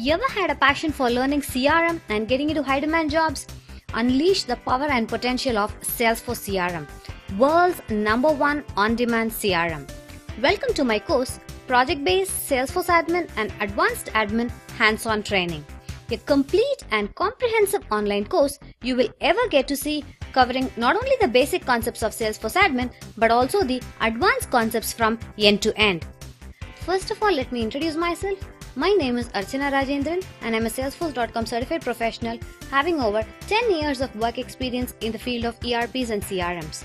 You ever had a passion for learning CRM and getting into high demand jobs? Unleash the power and potential of Salesforce CRM, world's #1 on-demand CRM. Welcome to my course, Project-Based Salesforce Admin and Advanced Admin Hands-on Training. A complete and comprehensive online course you will ever get to see, covering not only the basic concepts of Salesforce Admin but also the advanced concepts from end to end. First of all, let me introduce myself. My name is Archana Rajendran and I'm a Salesforce.com certified professional having over 10 years of work experience in the field of ERPs and CRMs.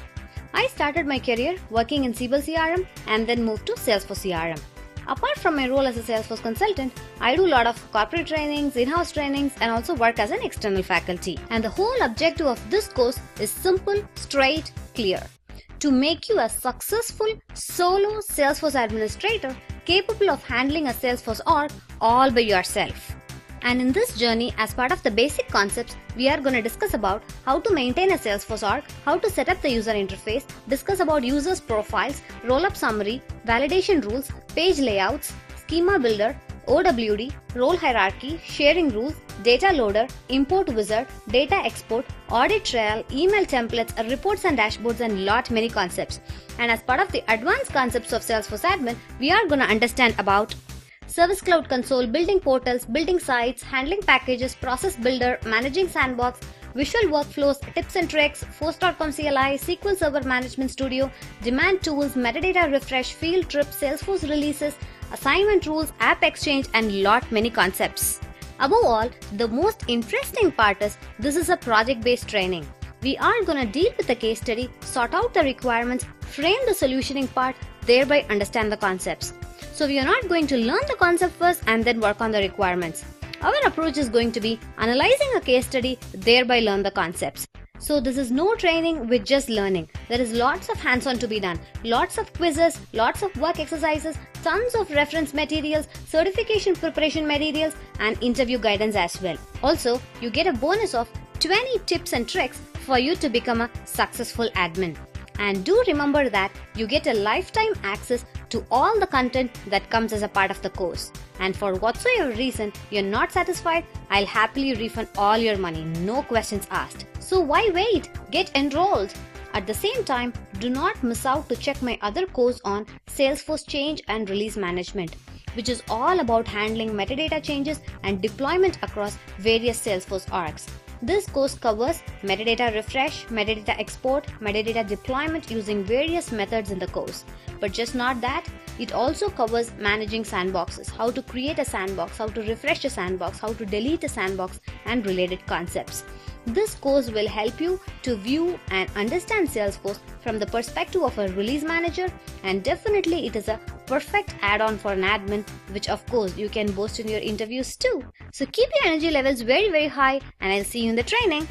I started my career working in Siebel CRM and then moved to Salesforce CRM. Apart from my role as a Salesforce consultant, I do a lot of corporate trainings, in-house trainings, and also work as an external faculty. And the whole objective of this course is simple, straight, clear. To make you a successful solo Salesforce administrator capable of handling a Salesforce org all by yourself. And in this journey, as part of the basic concepts, we are going to discuss about how to maintain a Salesforce org, how to set up the user interface, discuss about users' profiles, roll-up summary, validation rules, page layouts, schema builder, OWD, role hierarchy, sharing rules, data loader, import wizard, data export, audit trail, email templates, reports and dashboards, and many concepts. And as part of the advanced concepts of Salesforce Admin, we are going to understand about Service Cloud Console, building portals, building sites, handling packages, process builder, managing sandbox, visual workflows, tips and tricks, Force.com CLI, SQL Server Management Studio, demand tools, metadata refresh, field trip, Salesforce releases, assignment rules, app exchange, and many concepts. Above all, the most interesting part is this is a project-based training. We are going to deal with the case study, sort out the requirements, frame the solutioning part, thereby understand the concepts. So we are not going to learn the concept first and then work on the requirements. Our approach is going to be analyzing a case study, thereby learn the concepts. So this is no training with just learning. There is lots of hands-on to be done, lots of quizzes, lots of work exercises, tons of reference materials, certification preparation materials, and interview guidance as well. Also, you get a bonus of 20 tips and tricks for you to become a successful admin. And do remember that you get a lifetime access to all the content that comes as a part of the course. And for whatsoever reason you're not satisfied, I'll happily refund all your money, no questions asked. So why wait? Get enrolled! At the same time, do not miss out to check my other course on Salesforce Change and Release Management, which is all about handling metadata changes and deployment across various Salesforce orgs. This course covers metadata refresh, metadata export, metadata deployment using various methods in the course. But just not that, it also covers managing sandboxes, how to create a sandbox, how to refresh a sandbox, how to delete a sandbox, and related concepts. This course will help you to view and understand Salesforce from the perspective of a release manager, and definitely it is a perfect add-on for an admin, which of course you can boast in your interviews too. So keep your energy levels very high and I'll see you in the training.